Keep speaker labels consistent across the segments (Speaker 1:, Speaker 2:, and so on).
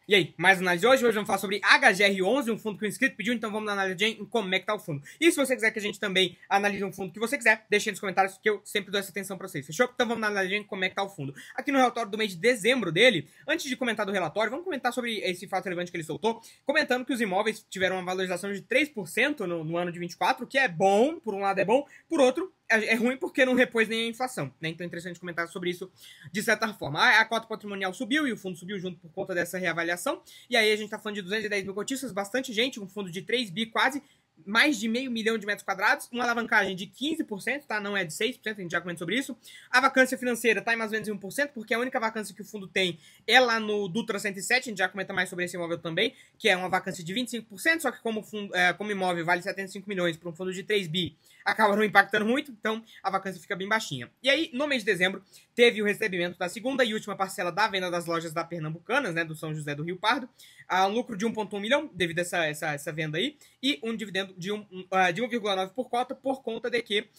Speaker 1: E aí, mais uma análise hoje. Hoje vamos falar sobre HGR11, um fundo que o inscrito pediu, então vamos dar uma análise em como é que tá o fundo. E se você quiser que a gente também analise um fundo que você quiser, deixe nos comentários que eu sempre dou essa atenção pra vocês, fechou? Então vamos dar uma análise em como é que tá o fundo. Aqui no relatório do mês de dezembro dele, antes de comentar do relatório, vamos comentar sobre esse fato relevante que ele soltou, comentando que os imóveis tiveram uma valorização de 3% no ano de 24, que é bom, por um lado é bom, por outro é ruim porque não repôs nem a inflação, né? Então é interessante comentar sobre isso de certa forma. A cota patrimonial subiu e o fundo subiu junto por conta dessa reavaliação. E aí a gente tá falando de 210 mil cotistas, bastante gente, um fundo de 3 bi quase, mais de meio milhão de metros quadrados, uma alavancagem de 15%, tá? Não é de 6%, a gente já comentou sobre isso. A vacância financeira tá em mais ou menos em 1%, porque a única vacância que o fundo tem é lá no Dutra 107, a gente já comenta mais sobre esse imóvel também, que é uma vacância de 25%, só que como imóvel vale 75 milhões para um fundo de 3 bi, acaba não impactando muito, então a vacância fica bem baixinha. E aí, no mês de dezembro, teve o recebimento da segunda e última parcela da venda das lojas da Pernambucanas, né, do São José do Rio Pardo, um lucro de 1,1 milhão devido a essa venda aí, e um dividendo de 1,9 por cota, por conta de que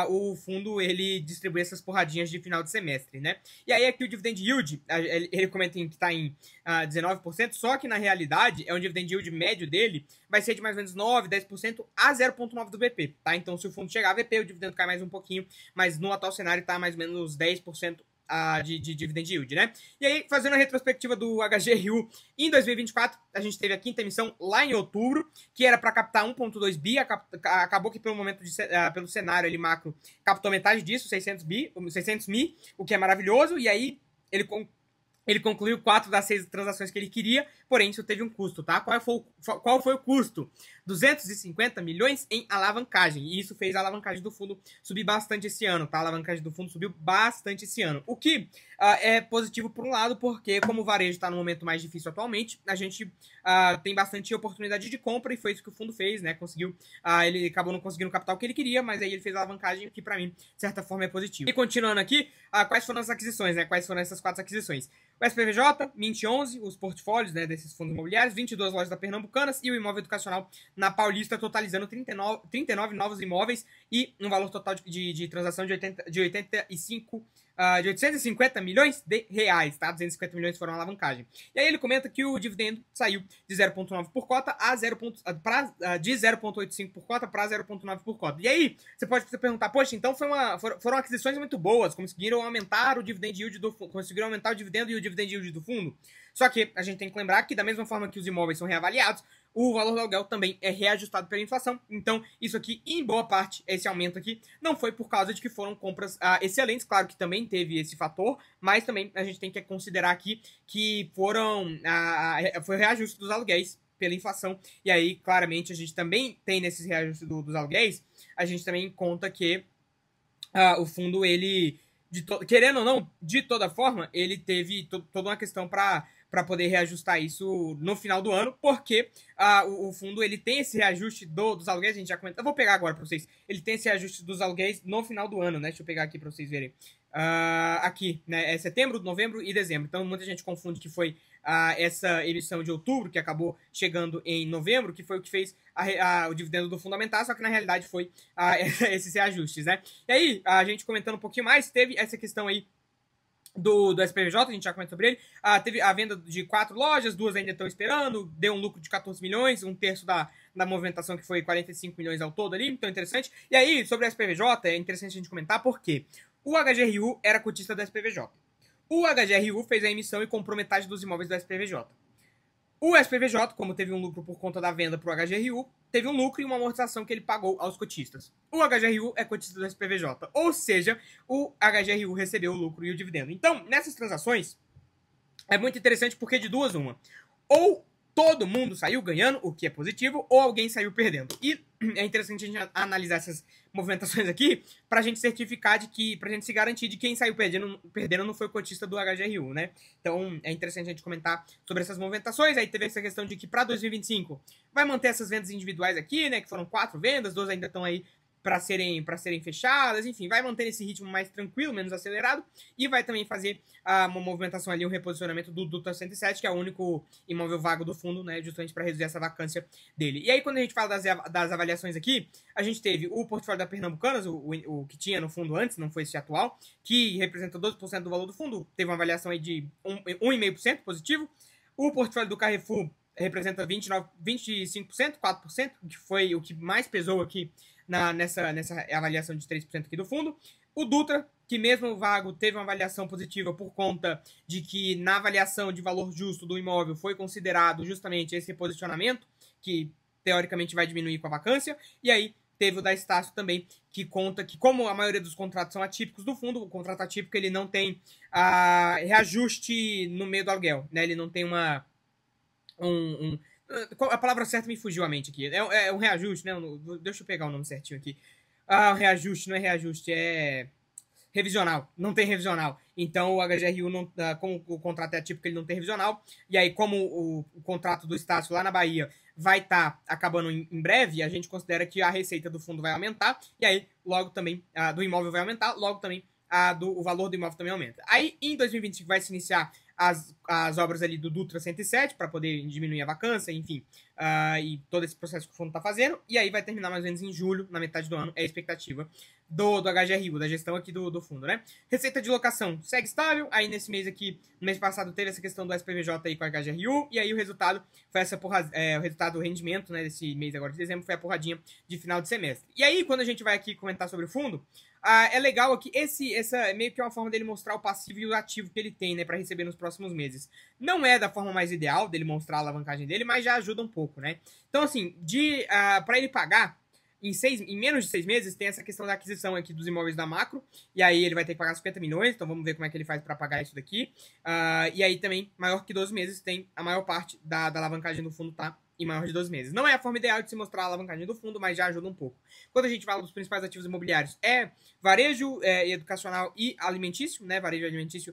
Speaker 1: o fundo ele distribui essas porradinhas de final de semestre, né? E aí aqui o dividend yield, ele comenta que está em 19%, só que na realidade é um dividend yield médio dele, vai ser de mais ou menos 9, 10% a 0,9 do VP, tá? Então se o fundo chegar a VP, o dividendo cai mais um pouquinho, mas no atual cenário tá mais ou menos 10% de dividend yield, né? E aí, fazendo a retrospectiva do HGRU em 2024, a gente teve a quinta emissão lá em outubro, que era para captar 1,2 bi, acabou que pelo momento, pelo cenário ali macro, captou metade disso, 600 mil, o que é maravilhoso, e aí ele concluiu 4 das 6 transações que ele queria, porém isso teve um custo, tá? Qual foi o custo? 250 milhões em alavancagem, e isso fez a alavancagem do fundo subir bastante esse ano, tá? A alavancagem do fundo subiu bastante esse ano, o que é positivo por um lado, porque como o varejo está no momento mais difícil atualmente, a gente tem bastante oportunidade de compra, e foi isso que o fundo fez, né? Ele acabou não conseguindo captar o que ele queria, mas aí ele fez a alavancagem, que para mim, de certa forma, é positivo. E continuando aqui, quais foram as aquisições, né? Quais foram essas 4 aquisições? O SPVJ, Mint 11, os portfólios, né, desses fundos imobiliários, 22 lojas da Pernambucanas e o imóvel educacional na Paulista, totalizando 39 novos imóveis e um valor total de transação de 850 milhões de reais, tá? 250 milhões foram a alavancagem. E aí ele comenta que o dividendo saiu de 0,9 por cota de 0,85 por cota para 0,9 por cota. E aí você pode se perguntar, poxa, então foram aquisições muito boas, conseguiram aumentar o dividend yield conseguiram aumentar o dividendo e o dividend yield do fundo. Só que a gente tem que lembrar que da mesma forma que os imóveis são reavaliados, o valor do aluguel também é reajustado pela inflação. Então, isso aqui, em boa parte, esse aumento aqui, não foi por causa de que foram compras excelentes. Claro que também teve esse fator, mas também a gente tem que considerar aqui que foi o reajuste dos aluguéis pela inflação. E aí, claramente, a gente também tem nesses reajustes dos aluguéis, a gente também conta que o fundo, ele, querendo ou não, de toda forma, ele teve toda uma questão para poder reajustar isso no final do ano, porque o fundo ele tem esse reajuste dos aluguéis, a gente já comentou, eu vou pegar agora para vocês, ele tem esse reajuste dos aluguéis no final do ano, né? Deixa eu pegar aqui para vocês verem. Aqui, né? É setembro, novembro e dezembro. Então muita gente confunde que foi essa emissão de outubro, que acabou chegando em novembro, que foi o que fez o dividendo do fundamental, só que na realidade foi esses reajustes, né? E aí, a gente comentando um pouquinho mais, teve essa questão aí do SPVJ, a gente já comentou sobre ele, teve a venda de 4 lojas, 2 ainda estão esperando, deu um lucro de 14 milhões, um terço da movimentação que foi 45 milhões ao todo ali, então interessante. E aí, sobre o SPVJ, é interessante a gente comentar porque o HGRU era cotista do SPVJ. O HGRU fez a emissão e comprou metade dos imóveis do SPVJ. O SPVJ, como teve um lucro por conta da venda para o HGRU, teve um lucro e uma amortização que ele pagou aos cotistas. O HGRU é cotista do SPVJ, ou seja, o HGRU recebeu o lucro e o dividendo. Então, nessas transações, é muito interessante porque de duas uma. Ou todo mundo saiu ganhando, o que é positivo, ou alguém saiu perdendo. E é interessante a gente analisar essas movimentações aqui pra gente certificar pra gente se garantir de quem saiu perdendo não foi o cotista do HGRU, né? Então é interessante a gente comentar sobre essas movimentações. Aí teve essa questão de que para 2025 vai manter essas vendas individuais aqui, né? Que foram 4 vendas, 2 ainda estão aí para serem fechadas, enfim, vai manter esse ritmo mais tranquilo, menos acelerado, e vai também fazer uma movimentação ali, um reposicionamento do Dutra 107, que é o único imóvel vago do fundo, né, justamente para reduzir essa vacância dele. E aí, quando a gente fala das avaliações aqui, a gente teve o portfólio da Pernambucanas, o que tinha no fundo antes, não foi esse atual, que representa 12% do valor do fundo, teve uma avaliação aí de 1,5% positivo. O portfólio do Carrefour representa 25%, 4%, que foi o que mais pesou aqui nessa avaliação de 3% aqui do fundo. O Dutra, que mesmo vago, teve uma avaliação positiva por conta de que na avaliação de valor justo do imóvel foi considerado justamente esse posicionamento, que teoricamente vai diminuir com a vacância. E aí teve o da Estácio também, que conta que, como a maioria dos contratos são atípicos do fundo, o contrato atípico ele não tem reajuste no meio do aluguel, né? Ele não tem a palavra certa me fugiu à mente aqui. É um reajuste, né? Deixa eu pegar o nome certinho aqui. O reajuste não é reajuste, é revisional. Não tem revisional. Então, o HGRU, não, como o contrato é atípico, ele não tem revisional. E aí, como o contrato do Estácio lá na Bahia vai estar acabando em breve, a gente considera que a receita do fundo vai aumentar. E aí, logo também, a do imóvel vai aumentar. Logo também, o valor do imóvel também aumenta. Aí, em 2025, vai se iniciar as obras ali do Dutra 107 para poder diminuir a vacância, enfim, e todo esse processo que o fundo está fazendo. E aí vai terminar mais ou menos em julho, na metade do ano, é a expectativa do HGRU, da gestão aqui do fundo, né? Receita de locação segue estável. Aí nesse mês aqui, no mês passado, teve essa questão do SPVJ aí com a HGRU, e aí o resultado foi o resultado do rendimento, né, desse mês agora de dezembro, foi a porradinha de final de semestre. E aí, quando a gente vai aqui comentar sobre o fundo, é legal aqui, essa é meio que uma forma dele mostrar o passivo e o ativo que ele tem, né, para receber nos próximos meses. Não é da forma mais ideal dele mostrar a alavancagem dele, mas já ajuda um pouco, né? Então, assim, para ele pagar, em menos de 6 meses, tem essa questão da aquisição aqui dos imóveis da Macro, e aí ele vai ter que pagar 50 milhões, então vamos ver como é que ele faz para pagar isso daqui. E aí também, maior que 12 meses, tem a maior parte da alavancagem do fundo tá em maior de 12 meses. Não é a forma ideal de se mostrar a alavancagem do fundo, mas já ajuda um pouco. Quando a gente fala dos principais ativos imobiliários, varejo, educacional e alimentício, né? Varejo e alimentício,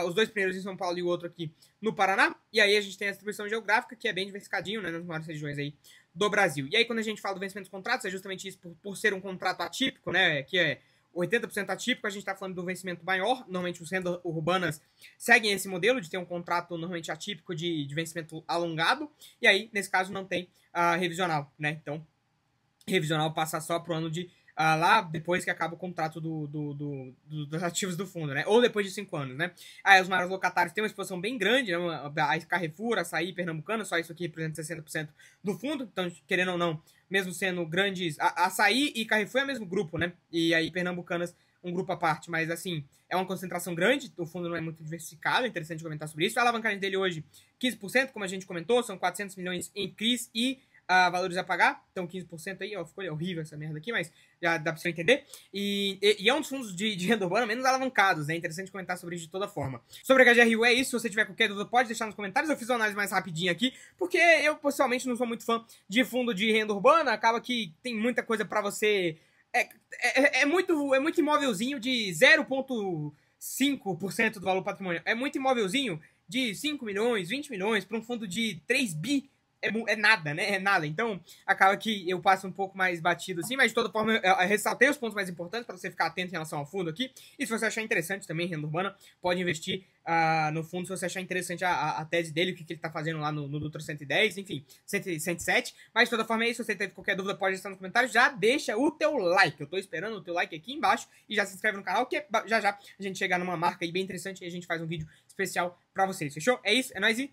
Speaker 1: os dois primeiros em São Paulo e o outro aqui no Paraná. E aí a gente tem a distribuição geográfica, que é bem diversificadinho, né, nas maiores regiões aí do Brasil. E aí quando a gente fala do vencimento dos contratos, é justamente isso, por ser um contrato atípico, né, que é 80% atípico, a gente está falando do vencimento maior. Normalmente os rendas urbanas seguem esse modelo de ter um contrato normalmente atípico de vencimento alongado. E aí, nesse caso, não tem revisional, né? Então, revisional passa só para o ano de lá depois que acaba o contrato dos ativos do fundo, né? Ou depois de 5 anos, né? Aí os maiores locatários têm uma exposição bem grande, né? A Carrefour, Açaí, Pernambucana, só isso aqui representa 60% do fundo. Então, querendo ou não, mesmo sendo grandes... Açaí e Carrefour é o mesmo grupo, né? E aí Pernambucanas, um grupo à parte. Mas, assim, é uma concentração grande. O fundo não é muito diversificado. É interessante comentar sobre isso. A alavancagem dele hoje, 15%, como a gente comentou. São 400 milhões em CRIs e valores a pagar. Então, 15% aí, ó, ficou horrível essa merda aqui, mas já dá pra você entender. E é um dos fundos de renda urbana menos alavancados, né? É interessante comentar sobre isso de toda forma. Sobre a HGRU é isso. Se você tiver qualquer dúvida, pode deixar nos comentários. Eu fiz uma análise mais rapidinha aqui, porque eu, pessoalmente, não sou muito fã de fundo de renda urbana. Acaba que tem muita coisa pra você... É muito imóvelzinho de 0,5% do valor patrimonial. É muito imóvelzinho de 5 milhões, 20 milhões para um fundo de 3 bi. É nada, né? É nada. Então, acaba que eu passo um pouco mais batido assim, mas de toda forma, eu ressaltei os pontos mais importantes para você ficar atento em relação ao fundo aqui. E se você achar interessante também, renda urbana, pode investir no fundo se você achar interessante a tese dele, o que ele está fazendo lá no Dutra 110, enfim, 107. Mas de toda forma é isso. Se você teve qualquer dúvida, pode deixar nos comentários. Já deixa o teu like. Eu tô esperando o teu like aqui embaixo e já se inscreve no canal, que já a gente chegar numa marca aí bem interessante e a gente faz um vídeo especial para vocês. Fechou? É isso, é nóis e...